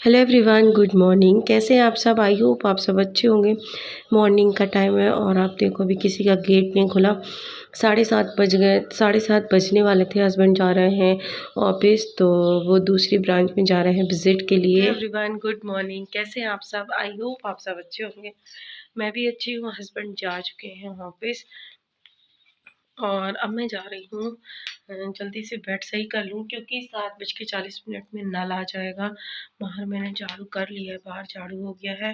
Hello everyone, good morning. कैसे हैं आप सब? आई होप आप सब अच्छे होंगे। मॉर्निंग का टाइम है और आप देखो अभी किसी का गेट नहीं खुला। 7:30 बज गए, 7:30 बजने वाले थे। हस्बैंड जा रहे हैं ऑफिस, तो वो दूसरी ब्रांच में जा रहे हैं विजिट के लिए। Everyone, good morning. कैसे हैं आप सब? आई होप आप सब अच्छे होंगे। मैं भी अच्छी हूँ। हस्बैंड जा चुके हैं ऑफिस और अब मैं जा रही हूँ जल्दी से बेड सही कर लूँ, क्योंकि 7:40 में नल आ जाएगा। बाहर मैंने झाड़ू कर लिया है, बाहर झाड़ू हो गया है।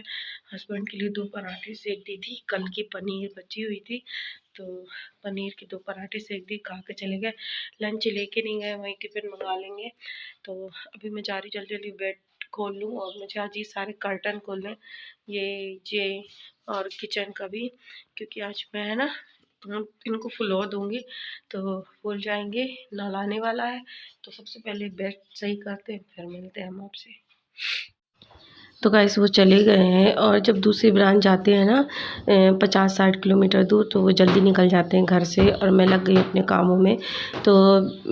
हस्बैंड के लिए 2 पराठे सेक दी थी, कल की पनीर बची हुई थी, तो पनीर के 2 पराठे सेक दी, खा के चले गए। लंच लेके नहीं गए, वहीं टिफिन मंगा लेंगे। तो अभी मैं जा रही जल्दी जल्दी बेड खोल लूँ, और मुझे आज ये सारे कर्टन खोलने, ये और किचन का भी, क्योंकि आज मैं है ना इनको फ्लोर दूंगी तो फूल जाएंगे। नल आने वाला है, तो सबसे पहले बेड सही करते हैं, फिर मिलते हैं हम आपसे। तो गाइस वो चले गए हैं, और जब दूसरी ब्रांच जाते हैं ना 50-60 किलोमीटर दूर, तो वो जल्दी निकल जाते हैं घर से, और मैं लग गई अपने कामों में। तो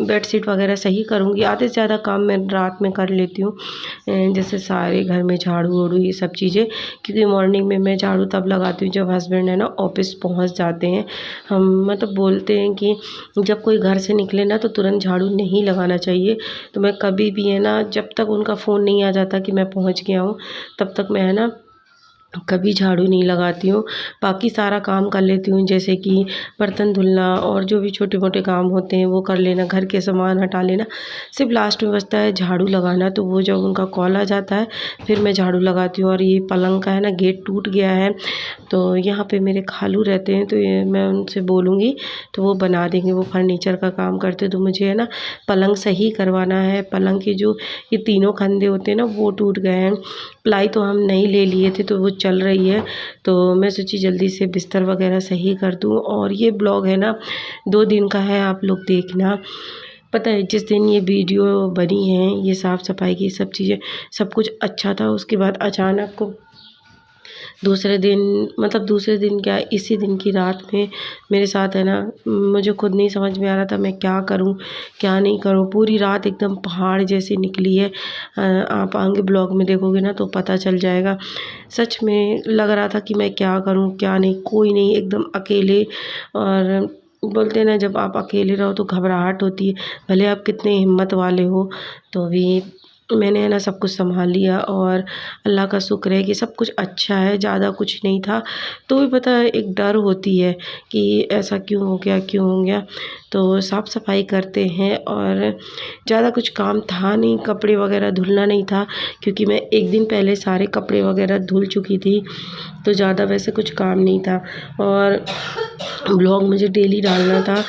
बेडशीट वगैरह सही करूँगी। आधे से ज़्यादा काम मैं रात में कर लेती हूँ, जैसे सारे घर में झाड़ू वाड़ू ये सब चीज़ें, क्योंकि मॉर्निंग में मैं झाड़ू तब लगाती हूँ जब हस्बैंड है ना ऑफिस पहुँच जाते हैं। हम मतलब बोलते हैं कि जब कोई घर से निकले ना तो तुरंत झाड़ू नहीं लगाना चाहिए। तो मैं कभी भी है ना, जब तक उनका फ़ोन नहीं आ जाता कि मैं पहुँच गया हूँ, तब तक मैं है ना कभी झाड़ू नहीं लगाती हूँ। बाकी सारा काम कर लेती हूँ, जैसे कि बर्तन धुलना और जो भी छोटे मोटे काम होते हैं वो कर लेना, घर के सामान हटा लेना। सिर्फ लास्ट में बचता है झाड़ू लगाना, तो वो जब उनका कॉल आ जाता है फिर मैं झाड़ू लगाती हूँ। और ये पलंग का है ना गेट टूट गया है, तो यहाँ पे मेरे खालू रहते हैं, तो ये मैं उनसे बोलूँगी तो वो बना देंगे। वो फर्नीचर का काम करते हैं, तो मुझे है ना पलंग सही करवाना है। पलंग के जो ये तीनों खंदे होते हैं ना वो टूट गए हैं। प्लाई तो हम नहीं ले लिए थे, तो वो चल रही है, तो मैं सोची जल्दी से बिस्तर वगैरह सही कर दूँ। और ये ब्लॉग है ना 2 दिन का है, आप लोग देखना। पता है जिस दिन ये वीडियो बनी है, ये साफ़ सफाई की सब चीज़ें, सब कुछ अच्छा था। उसके बाद अचानक को दूसरे दिन क्या, इसी दिन की रात में मेरे साथ है ना, मुझे खुद नहीं समझ में आ रहा था मैं क्या करूं क्या नहीं करूं। पूरी रात एकदम पहाड़ जैसी निकली है। आप आगे ब्लॉग में देखोगे ना तो पता चल जाएगा। सच में लग रहा था कि मैं क्या करूं क्या नहीं, कोई नहीं, एकदम अकेले। और बोलते हैं ना जब आप अकेले रहो तो घबराहट होती है, भले आप कितने हिम्मत वाले हो। तो भी मैंने है ना सब कुछ संभाल लिया, और अल्लाह का शुक्र है कि सब कुछ अच्छा है, ज़्यादा कुछ नहीं था। तो भी पता है एक डर होती है कि ऐसा क्यों हो गया। तो साफ़ सफाई करते हैं, और ज़्यादा कुछ काम था नहीं, कपड़े वगैरह धुलना नहीं था, क्योंकि मैं एक दिन पहले सारे कपड़े वगैरह धुल चुकी थी, तो ज़्यादा वैसे कुछ काम नहीं था। और ब्लॉग मुझे डेली डालना था,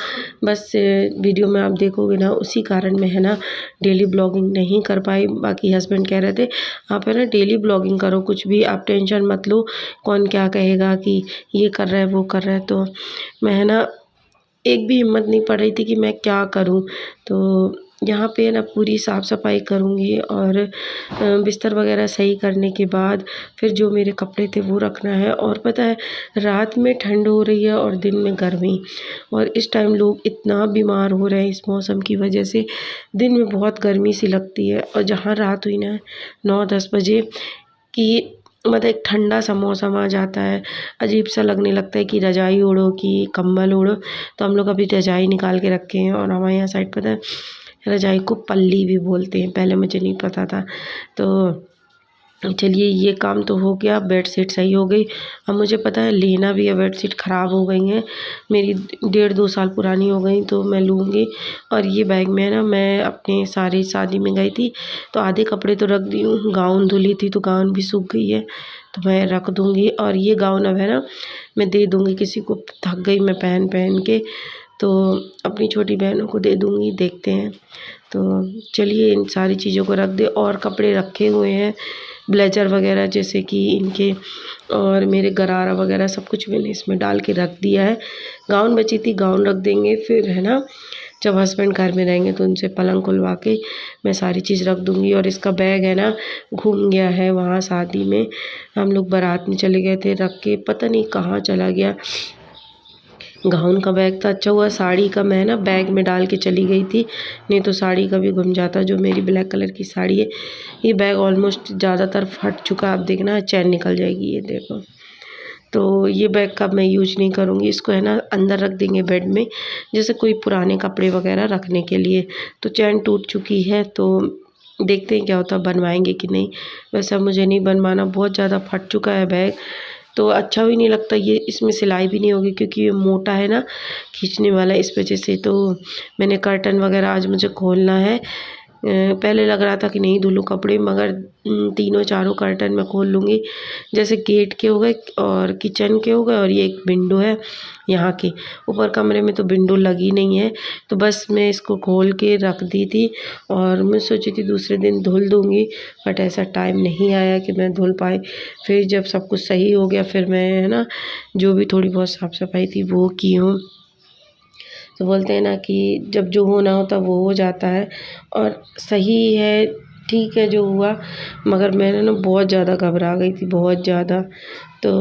बस वीडियो में आप देखोगे ना उसी कारण मैं है ना डेली ब्लॉगिंग नहीं कर पाई। बाकी हस्बैंड कह रहे थे आप है ना डेली ब्लॉगिंग करो, कुछ भी आप टेंशन मत लो, कौन क्या कहेगा कि ये कर रहा है वो कर रहा है। तो मैं है ना एक भी हिम्मत नहीं पड़ रही थी कि मैं क्या करूं। तो यहाँ पे ना पूरी साफ़ सफाई करूँगी, और बिस्तर वगैरह सही करने के बाद फिर जो मेरे कपड़े थे वो रखना है। और पता है रात में ठंड हो रही है और दिन में गर्मी, और इस टाइम लोग इतना बीमार हो रहे हैं इस मौसम की वजह से। दिन में बहुत गर्मी सी लगती है, और जहाँ रात हुई ना 9-10 बजे कि मतलब एक ठंडा सा मौसम आ जाता है, अजीब सा लगने लगता है कि रज़ाई ओढ़ो कि कंबल ओढ़ो। तो हम लोग अभी रज़ाई निकाल के रखे हैं, और हमारे यहाँ साइड पता है रज़ाई को पल्ली भी बोलते हैं, पहले मुझे नहीं पता था। तो चलिए ये काम तो हो गया, बेडशीट सही हो गई। अब मुझे पता है लेना भी है, बेडशीट ख़राब हो गई हैं मेरी, 1.5-2 साल पुरानी हो गई, तो मैं लूँगी। और ये बैग में है ना, मैं अपने सारी शादी में गई थी तो आधे कपड़े तो रख दी हूँ, गाउन धुली थी तो गाउन भी सूख गई है, तो मैं रख दूँगी। और ये गाउन अब है ना मैं दे दूँगी किसी को, थक गई मैं पहन पहन के, तो अपनी छोटी बहनों को दे दूँगी, देखते हैं। तो चलिए इन सारी चीज़ों को रख दे। और कपड़े रखे हुए हैं, ब्लेज़र वगैरह जैसे कि इनके, और मेरे गरारा वगैरह सब कुछ मैंने इसमें डाल के रख दिया है। गाउन बची थी, गाउन रख देंगे, फिर है ना जब हस्बैंड घर में रहेंगे तो उनसे पलंग खुलवा के मैं सारी चीज़ रख दूँगी। और इसका बैग है ना घूम गया है, वहाँ शादी में हम लोग बारात में चले गए थे, रख के पता नहीं कहाँ चला गया। गाउन का बैग था। अच्छा हुआ साड़ी का मैं ना बैग में डाल के चली गई थी, नहीं तो साड़ी का भी गुम जाता। जो मेरी ब्लैक कलर की साड़ी है, ये बैग ऑलमोस्ट ज़्यादातर फट चुका। आप देखना चैन निकल जाएगी, ये देखो। तो ये बैग का मैं यूज नहीं करूँगी, इसको है ना अंदर रख देंगे बेड में, जैसे कोई पुराने कपड़े वगैरह रखने के लिए। तो चैन टूट चुकी है, तो देखते हैं क्या होता है, बनवाएंगे कि नहीं। वैसे अब मुझे नहीं बनवाना, बहुत ज़्यादा फट चुका है बैग, तो अच्छा भी नहीं लगता। ये इसमें सिलाई भी नहीं होगी क्योंकि ये मोटा है ना, खींचने वाला, इस वजह से। तो मैंने कर्टन वगैरह आज मुझे खोलना है। पहले लग रहा था कि नहीं धुलूँ कपड़े, मगर तीनों चारों कर्टन मैं खोल लूँगी। जैसे गेट के हो गए और किचन के हो गए, और ये एक विंडो है यहाँ के। ऊपर कमरे में तो विंडो लगी नहीं है, तो बस मैं इसको खोल के रख दी थी। और मैं सोची थी दूसरे दिन धुल दूँगी, बट ऐसा टाइम नहीं आया कि मैं धुल पाई। फिर जब सब कुछ सही हो गया, फिर मैं है ना जो भी थोड़ी बहुत साफ़ सफाई थी वो की हूँ। तो बोलते हैं ना कि जब जो होना होता वो हो जाता है, और सही है, ठीक है जो हुआ। मगर मैंने ना बहुत ज़्यादा घबरा गई थी, बहुत ज़्यादा। तो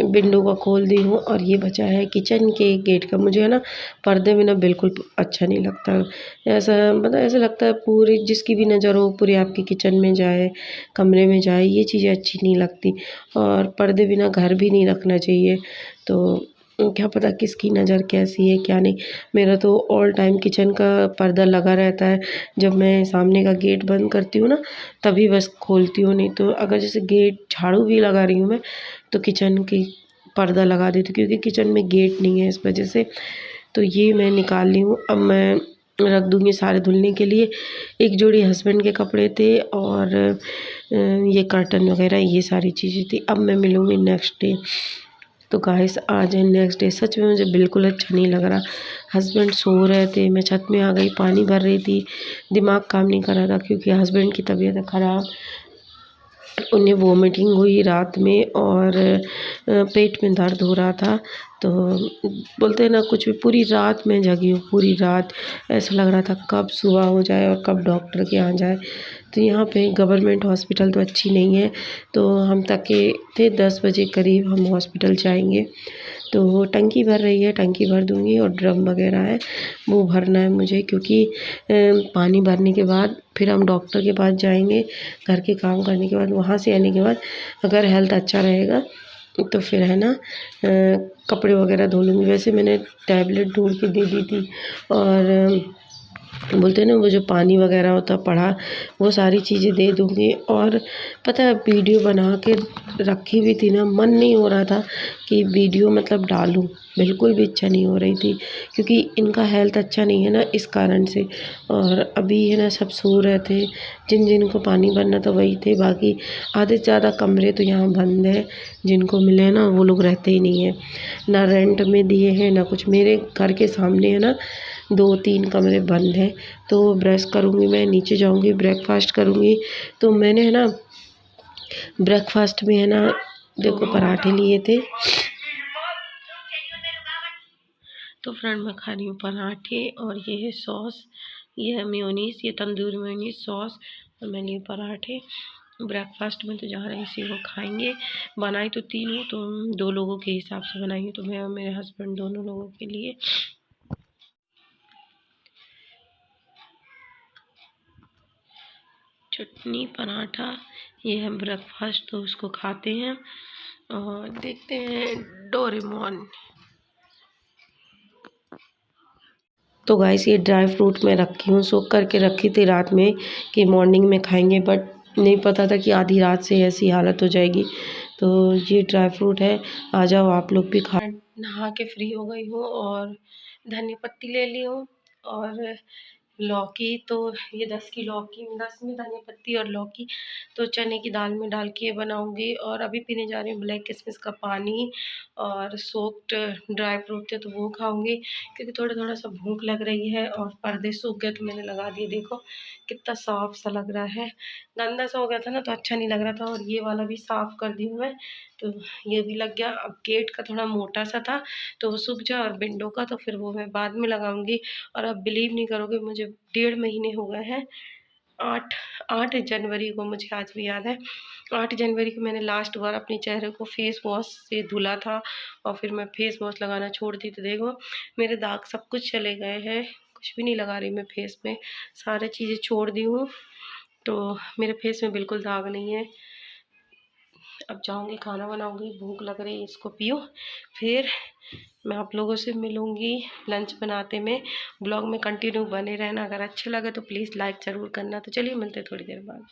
विंडो को खोल दी हूँ, और ये बचा है किचन के गेट का। मुझे है ना पर्दे में ना बिल्कुल अच्छा नहीं लगता। ऐसा मतलब ऐसा लगता है पूरी जिसकी भी नज़र हो पूरी आपकी किचन में जाए, कमरे में जाए, ये चीज़ें अच्छी नहीं लगती। और पर्दे बिना घर भी नहीं रखना चाहिए। तो क्या पता किसकी नज़र कैसी है क्या नहीं। मेरा तो ऑल टाइम किचन का पर्दा लगा रहता है। जब मैं सामने का गेट बंद करती हूँ ना, तभी बस खोलती हूँ, नहीं तो अगर जैसे गेट झाड़ू भी लगा रही हूँ मैं, तो किचन की पर्दा लगा देती हूँ, क्योंकि किचन में गेट नहीं है, इस वजह से। तो ये मैं निकाल ली हूँ, अब मैं रख दूँगी सारे धुलने के लिए। एक जोड़ी हस्बैंड के कपड़े थे, और ये कर्टन वगैरह ये सारी चीज़ें थी। अब मैं मिलूँगी नेक्स्ट डे। तो गाइस आज है नेक्स्ट डे। सच में मुझे बिल्कुल अच्छा नहीं लग रहा। हस्बैंड सो रहे थे, मैं छत में आ गई, पानी भर रही थी, दिमाग काम नहीं कर रहा था, क्योंकि हस्बैंड की तबीयत है ख़राब। उन्हें वोमिटिंग हुई रात में, और पेट में दर्द हो रहा था। तो बोलते हैं ना कुछ भी, पूरी रात मैं जगी हूँ, पूरी रात। ऐसा लग रहा था कब सुबह हो जाए और कब डॉक्टर के यहाँ जाए। तो यहाँ पे गवर्नमेंट हॉस्पिटल तो अच्छी नहीं है, तो हम तके थे 10 बजे करीब हम हॉस्पिटल जाएंगे। तो वो टंकी भर रही है, टंकी भर दूँगी, और ड्रम वगैरह है वो भरना है मुझे, क्योंकि पानी भरने के बाद फिर हम डॉक्टर के पास जाएंगे। घर के काम करने के बाद, वहाँ से आने के बाद अगर हेल्थ अच्छा रहेगा तो फिर है ना कपड़े वगैरह धो लूँगी। वैसे मैंने टैबलेट ढूँढ के दे दी थी, और बोलते हैं ना वो जो पानी वगैरह होता पड़ा, वो सारी चीज़ें दे दूँगी। और पता है वीडियो बना के रखी हुई थी ना, मन नहीं हो रहा था कि वीडियो मतलब डालूँ, बिल्कुल भी इच्छा नहीं हो रही थी, क्योंकि इनका हेल्थ अच्छा नहीं है ना, इस कारण से। और अभी है ना सब सो रहे थे, जिन जिन को पानी भरना था वही थे, बाकी आधे से ज़्यादा कमरे तो यहाँ बंद है। जिनको मिले हैं ना वो लोग रहते ही नहीं है, ना रेंट में दिए हैं ना कुछ। मेरे घर के सामने है ना 2-3 कमरे बंद हैं। तो ब्रश करूँगी, मैं नीचे जाऊँगी, ब्रेकफास्ट करूँगी। तो मैंने है ना ब्रेकफास्ट में है ना देखो पराठे लिए थे। तो फ्रेंड मैं खा रही हूँ पराठे, और ये है सॉस, ये है मेयोनीज, ये तंदूरी मेयोनीज सॉस, और मैं लिए पराठे। ब्रेकफास्ट में तो जा रहे हैं इसी को खाएंगे। बनाई तो 3 हूँ, तो 2 लोगों के हिसाब से बनाई हूँ, तो मैं और मेरे हस्बैंड दोनों लोगों के लिए। चटनी पराठा, ये है ब्रेकफास्ट, तो उसको खाते हैं और देखते हैं डोरेमोन। तो गाइस ये ड्राई फ्रूट मैं रखी हूँ, सोख करके रखी थी रात में कि मॉर्निंग में खाएंगे, बट नहीं पता था कि आधी रात से ऐसी हालत हो जाएगी। तो ये ड्राई फ्रूट है, आ जाओ आप लोग भी खा। नहा के फ्री हो गई हूँ, और धनिया पत्ती ले ली हूँ, और लौकी, तो ये 10 की लौकी, 10 में धनिया पत्ती और लौकी, तो चने की दाल में डाल के बनाऊंगी। और अभी पीने जा रही हूँ ब्लैक किशमिश का पानी, और सोक्ड ड्राई फ्रूट थे तो वो खाऊंगी, क्योंकि थोड़ा थोड़ा सा भूख लग रही है। और पर्दे सूख गए तो मैंने लगा दिए, देखो कितना साफ सा लग रहा है। गंदा सा हो गया था ना तो अच्छा नहीं लग रहा था, और ये वाला भी साफ कर दी हूँ मैं, तो ये भी लग गया। अब गेट का थोड़ा मोटा सा था तो वो सूख जाए, और विंडो का तो फिर वो मैं बाद में लगाऊंगी। और अब बिलीव नहीं करोगे, मुझे 1.5 महीने हो गए हैं 8 8 जनवरी को, मुझे आज भी याद है, 8 जनवरी को मैंने लास्ट बार अपने चेहरे को फेस वॉश से धुला था और फिर मैं फेस वॉश लगाना छोड़ दी। तो देखो मेरे दाग सब कुछ चले गए हैं, कुछ भी नहीं लगा रही मैं फेस में, सारी चीज़ें छोड़ दी हूँ, तो मेरे फेस में बिल्कुल दाग नहीं है। अब जाऊँगी खाना बनाऊँगी, भूख लग रही है, इसको पियो, फिर मैं आप लोगों से मिलूँगी लंच बनाते में। ब्लॉग में कंटिन्यू बने रहना, अगर अच्छा लगे तो प्लीज़ लाइक ज़रूर करना। तो चलिए मिलते हैं थोड़ी देर बाद।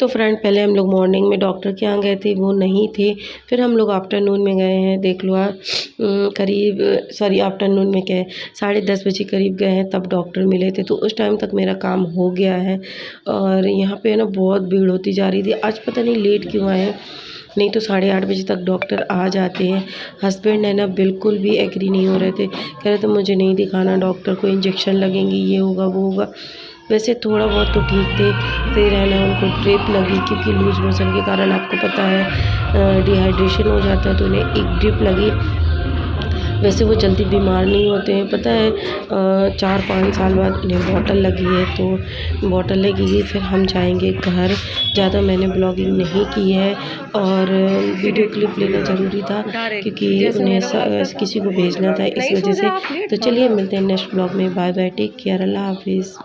तो फ्रेंड पहले हम लोग मॉर्निंग में डॉक्टर के यहाँ गए थे, वो नहीं थे, फिर हम लोग आफ्टरनून में गए हैं, देख लो करीब आफ्टरनून में क्या है 10:30 बजे करीब गए हैं, तब डॉक्टर मिले थे। तो उस टाइम तक मेरा काम हो गया है और यहाँ पे ना बहुत भीड़ होती जा रही थी। आज पता नहीं लेट क्यों आए, नहीं तो 8:30 बजे तक डॉक्टर आ जाते हैं। हस्बैंड है ना बिल्कुल भी एग्री नहीं हो रहे थे, कह रहे थे मुझे नहीं दिखाना डॉक्टर को, इंजेक्शन लगेंगी, ये होगा वो होगा। वैसे थोड़ा बहुत तो ठीक थे, फिर है ना उनको ड्रिप लगी, क्योंकि लूज़ मोशन के कारण आपको पता है डिहाइड्रेशन हो जाता है, तो उन्हें एक ड्रिप लगी। वैसे वो जल्दी बीमार नहीं होते हैं, पता है 4-5 साल बाद उन्हें बॉटल लगी है, तो बॉटल लगेगी फिर हम जाएंगे घर। ज़्यादा मैंने ब्लॉगिंग नहीं की है और वीडियो क्लिप लेना ज़रूरी था, क्योंकि उन्हें किसी को भेजना था इस वजह से। तो चलिए मिलते हैं नेक्स्ट ब्लॉग में, बाय बाय, टेक केयर, अल्लाह हाफिज़।